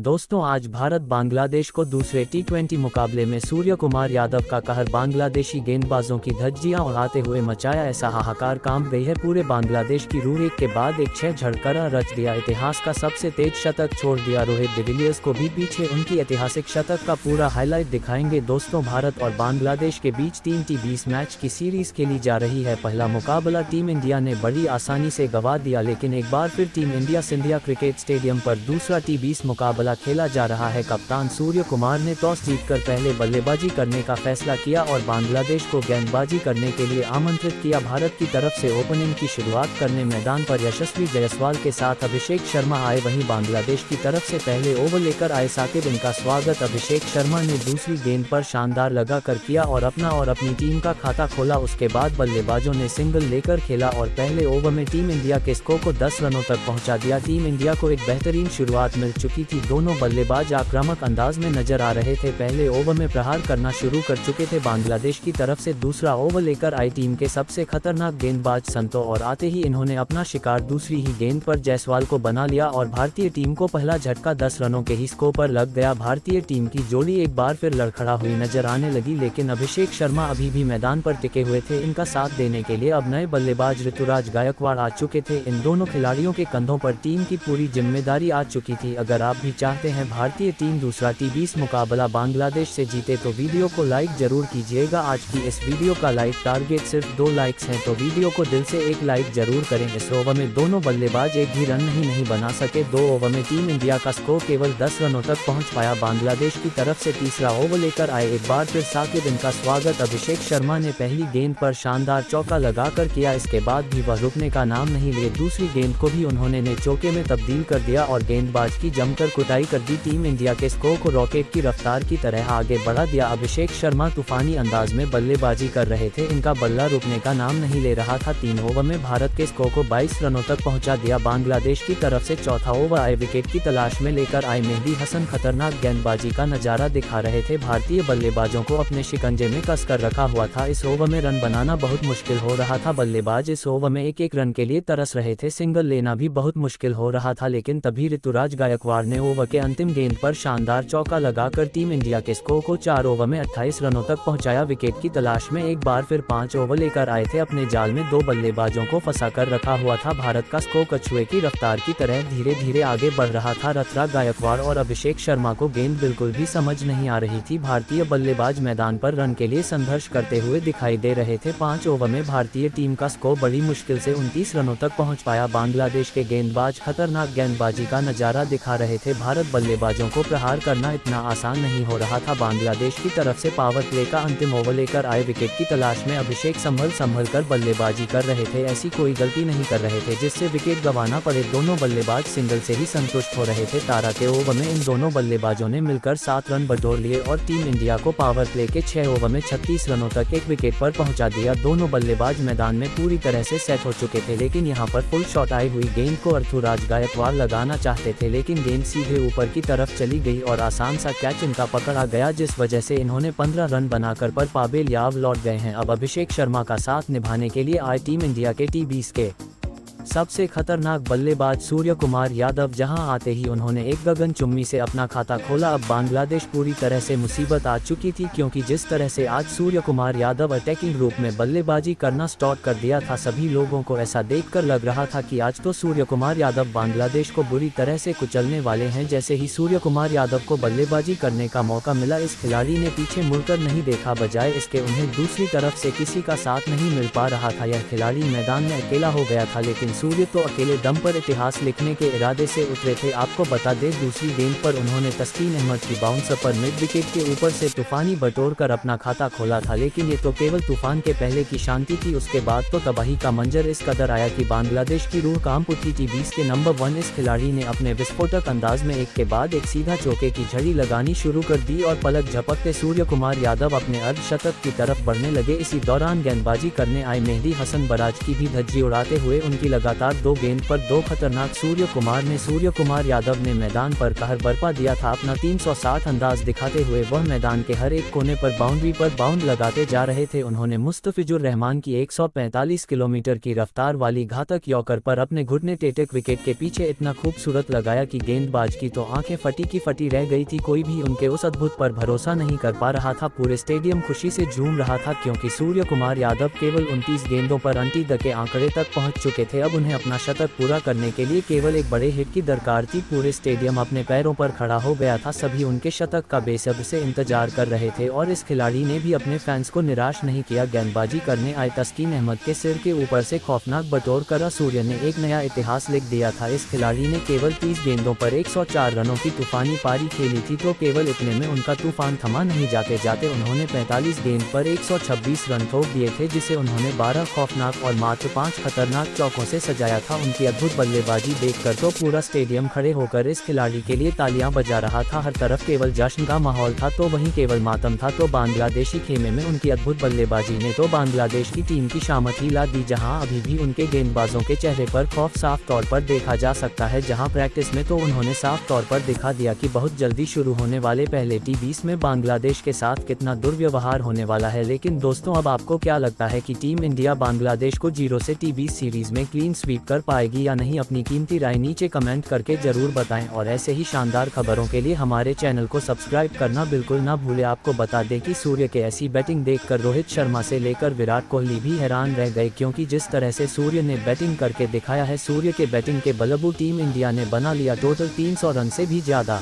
दोस्तों आज भारत बांग्लादेश को दूसरे टी20 मुकाबले में सूर्य कुमार यादव का कहर बांग्लादेशी गेंदबाजों की धज्जियां उड़ाते हुए मचाया ऐसा हाहाकार काम गई है पूरे बांग्लादेश की रूह। एक के बाद एक 6 झड़करा रच दिया, इतिहास का सबसे तेज शतक छोड़ दिया। रोहित डिविलियर्स को भी पीछे, उनकी ऐतिहासिक शतक का पूरा हाईलाइट दिखाएंगे। दोस्तों भारत और बांग्लादेश के बीच 3 T20 मैच की सीरीज खेली जा रही है। पहला मुकाबला टीम इंडिया ने बड़ी आसानी से गंवा दिया, लेकिन एक बार फिर team India Scindia cricket stadium पर दूसरा T20 मुकाबला खेला जा रहा है। कप्तान सूर्य कुमार ने टॉस जीतकर पहले बल्लेबाजी करने का फैसला किया और बांग्लादेश को गेंदबाजी करने के लिए आमंत्रित किया। भारत की तरफ से ओपनिंग की शुरुआत करने मैदान पर यशस्वी जायसवाल के साथ अभिषेक शर्मा आए, वहीं बांग्लादेश की तरफ से पहले ओवर लेकर आए साकिब। इनका स्वागत अभिषेक शर्मा ने दूसरी गेंद पर शानदार लगाकर किया और अपना और अपनी टीम का खाता खोला। उसके बाद बल्लेबाजों ने सिंगल लेकर खेला और पहले ओवर में टीम इंडिया के स्कोर को 10 रनों तक पहुंचा दिया। टीम इंडिया को एक बेहतरीन शुरुआत मिल चुकी थी, दोनों बल्लेबाज आक्रामक अंदाज में नजर आ रहे थे। पहले ओवर में प्रहार करना शुरू कर चुके थे। बांग्लादेश की तरफ से दूसरा ओवर लेकर आई टीम के सबसे खतरनाक गेंदबाज संतो, और आते ही इन्होंने अपना शिकार दूसरी ही गेंद पर जायसवाल को बना लिया और भारतीय टीम को पहला झटका 10 रनों के ही स्कोर पर लग गया। भारतीय टीम की जोड़ी एक बार फिर लड़खड़ा हुई नजर आने लगी, लेकिन अभिषेक शर्मा अभी भी मैदान पर टिके हुए थे। इनका साथ देने के लिए अब नए बल्लेबाज ऋतुराज गायकवाड़ आ चुके थे। इन दोनों खिलाड़ियों के कंधों पर टीम की पूरी जिम्मेदारी आ चुकी थी। अगर आप भी चाहते हैं भारतीय टीम दूसरा T20 मुकाबला बांग्लादेश से जीते तो वीडियो को लाइक जरूर कीजिएगा। आज की इस वीडियो का लाइक टारगेट सिर्फ 2 लाइक्स हैं, तो वीडियो को दिल से एक लाइक जरूर करें। इस ओवर में दोनों बल्लेबाज एक भी रन नहीं बना सके। 2 ओवर में टीम इंडिया का स्कोर केवल 10 रनों तक पहुंच पाया। बांग्लादेश की तरफ से तीसरा ओवर लेकर आए एक बार फिर साकिब। इनका स्वागत अभिषेक शर्मा ने पहली गेंद पर शानदार चौका लगाकर किया। इसके बाद भी वह रुकने का नाम नहीं लिए, दूसरी गेंद को भी उन्होंने चौके में तब्दील कर दिया और गेंदबाज की जमकर कुटाई कर दी। टीम इंडिया के स्कोर को रॉकेट की रफ्तार की तरह आगे बढ़ा दिया। अभिषेक शर्मा तूफानी अंदाज में बल्लेबाजी कर रहे थे, इनका बल्ला रुकने का नाम नहीं ले रहा था। 3 ओवर में भारत के स्कोर को 22 रनों तक पहुंचा दिया। बांग्लादेश की तरफ से चौथा ओवर आए विकेट की तलाश में लेकर आए मेहदी हसन खतरनाक गेंदबाजी का नजारा दिखा रहे थे। भारतीय बल्लेबाजों को अपने शिकंजे में कसकर रखा हुआ था। इस ओवर में रन बनाना बहुत मुश्किल हो रहा था। बल्लेबाज इस ओवर में एक रन के लिए तरस रहे थे, सिंगल लेना भी बहुत मुश्किल हो रहा था। लेकिन तभी ऋतुराज गायकवाड़ ने ओवर के अंतिम गेंद पर शानदार चौका लगाकर टीम इंडिया के स्कोर को 4 ओवर में 28 रनों तक पहुंचाया। विकेट की तलाश में एक बार फिर 5 ओवर लेकर आए थे। अपने जाल में 2 बल्लेबाजों को फंसाकर रखा हुआ था। भारत का स्कोर कछुए की रफ्तार की तरह धीरे धीरे आगे बढ़ रहा था। ऋतुराज गायकवाड़ और अभिषेक शर्मा को गेंद बिल्कुल भी समझ नहीं आ रही थी। भारतीय बल्लेबाज मैदान पर रन के लिए संघर्ष करते हुए दिखाई दे रहे थे। 5 ओवर में भारतीय टीम का स्कोर बड़ी मुश्किल से 29 रनों तक पहुँच पाया। बांग्लादेश के गेंदबाज खतरनाक गेंदबाजी का नजारा दिखा रहे थे। भारत बल्लेबाजों को प्रहार करना इतना आसान नहीं हो रहा था। बांग्लादेश की तरफ से पावर प्ले का अंतिम ओवर लेकर आए विकेट की तलाश में अभिषेक संभल कर बल्लेबाजी कर रहे थे। ऐसी कोई गलती नहीं कर रहे थे जिससे विकेट गंवाना पड़े। दोनों बल्लेबाज सिंगल से ही संतुष्ट हो रहे थे। 13 के ओवर में इन दोनों बल्लेबाजों ने मिलकर 7 रन बटोर लिए और टीम इंडिया को पावर प्ले के 6 ओवर में 36 रनों तक एक विकेट पर पहुंचा दिया। दोनों बल्लेबाज मैदान में पूरी तरह से सेट हो चुके थे, लेकिन यहां पर फुल शॉट आई हुई गेंद को ऋतुराज गायकवाड़ लगाना चाहते थे, लेकिन गेंद सीधे ऊपर की तरफ चली गई और आसान सा कैच इनका पकड़ा गया, जिस वजह से इन्होंने 15 रन बनाकर पर काबिल लौट गए हैं। अब अभिषेक शर्मा का साथ निभाने के लिए आए टीम इंडिया के T20 के सबसे खतरनाक बल्लेबाज सूर्य कुमार यादव, जहां आते ही उन्होंने एक गगनचुम्बी से अपना खाता खोला। अब बांग्लादेश पूरी तरह से मुसीबत आ चुकी थी, क्योंकि जिस तरह से आज सूर्य कुमार यादव अटैकिंग रूप में बल्लेबाजी करना स्टार्ट कर दिया था, सभी लोगों को ऐसा देखकर लग रहा था कि आज तो सूर्य कुमार यादव बांग्लादेश को बुरी तरह से कुचलने वाले हैं। जैसे ही सूर्य कुमार यादव को बल्लेबाजी करने का मौका मिला, इस खिलाड़ी ने पीछे मुड़कर नहीं देखा, बजाय इसके उन्हें दूसरी तरफ से किसी का साथ नहीं मिल पा रहा था। यह खिलाड़ी मैदान में अकेला हो गया था, लेकिन सूर्य तो अकेले दम पर इतिहास लिखने के इरादे से उतरे थे। आपको बता दें, दूसरी गेंद पर उन्होंने तस्कीन अहमद की बाउंसर पर मिड विकेट के ऊपर से तूफानी बटोर कर अपना खाता खोला था, लेकिन ये तो केवल तूफान के पहले की शांति थी। उसके बाद तो तबाही का मंजर इस कदर आया कि बांग्लादेश की रूह कांप उठी। T20 के नंबर 1 इस खिलाड़ी ने अपने विस्फोटक अंदाज में एक के बाद एक सीधा चौके की झड़ी लगानी शुरू कर दी और पलक झपकते सूर्य कुमार यादव अपने अर्धशतक की तरफ बढ़ने लगे। इसी दौरान गेंदबाजी करने आए मेहदी हसन बराज की भी धज्जी उड़ाते हुए उनकी लगा लगातार 2 गेंद पर 2 खतरनाक सूर्य कुमार यादव ने मैदान पर कहर बरपा दिया था। अपना 360 अंदाज दिखाते हुए वह मैदान के हर एक कोने पर बाउंड्री पर बाउंड लगाते जा रहे थे। उन्होंने मुस्तफिजुर रहमान की 145 किलोमीटर की रफ्तार वाली घातक यॉर्कर पर अपने घुटने टेटक विकेट के पीछे इतना खूबसूरत लगाया कि गेंदबाज की तो आंखें फटी की फटी रह गई थी। कोई भी उनके उस अद्भुत पर भरोसा नहीं कर पा रहा था। पूरे स्टेडियम खुशी से झूम रहा था क्योंकि सूर्य कुमार यादव केवल 29 गेंदों पर 29 के आंकड़े तक पहुंच चुके थे। अब उन्हें अपना शतक पूरा करने के लिए केवल एक बड़े हिट की दरकार थी। पूरे स्टेडियम अपने पैरों पर खड़ा हो गया था। सभी उनके शतक का बेसब्री से इंतजार कर रहे थे और इस खिलाड़ी ने भी अपने फैंस को निराश नहीं किया। गेंदबाजी करने आए तस्कीन अहमद के सिर के ऊपर से खौफनाक बटोर कर सूर्य ने एक नया इतिहास लिख दिया था। इस खिलाड़ी ने केवल 30 गेंदों पर 104 रनों की तूफानी पारी खेली थी, तो केवल इतने में उनका तूफान थमा नहीं। जाते जाते उन्होंने 45 गेंद पर 126 रन ठोक दिए थे, जिसे उन्होंने 12 खौफनाक और मात्र 5 खतरनाक चौकों से सजाया था। उनकी अद्भुत बल्लेबाजी देखकर तो पूरा स्टेडियम खड़े होकर इस खिलाड़ी के लिए तालियां बजा रहा था। हर तरफ केवल जश्न का माहौल था तो वहीं केवल मातम था। तो बांग्लादेशी खेमे में उनकी अद्भुत बल्लेबाजी ने तो बांग्लादेश की टीम की शामत हिला दी। जहां अभी भी उनके गेंदबाजों के चेहरे पर खौफ साफ तौर पर देखा जा सकता है। जहां प्रैक्टिस में तो उन्होंने साफ तौर पर दिखा दिया कि बहुत जल्दी शुरू होने वाले पहले T20 में बांग्लादेश के साथ कितना दुर्व्यवहार होने वाला है। लेकिन दोस्तों, अब आपको क्या लगता है कि टीम इंडिया बांग्लादेश को 0 से T20 सीरीज में क्लीन स्वीप कर पाएगी या नहीं? अपनी कीमती राय नीचे कमेंट करके जरूर बताएं और ऐसे ही शानदार खबरों के लिए हमारे चैनल को सब्सक्राइब करना बिल्कुल ना भूले। आपको बता दें कि सूर्य के ऐसी बैटिंग देखकर रोहित शर्मा से लेकर विराट कोहली भी हैरान रह गए, क्योंकि जिस तरह से सूर्य ने बैटिंग करके दिखाया है, सूर्य के बैटिंग के बलबूते टीम इंडिया ने बना लिया टोटल 300 रन से भी ज्यादा।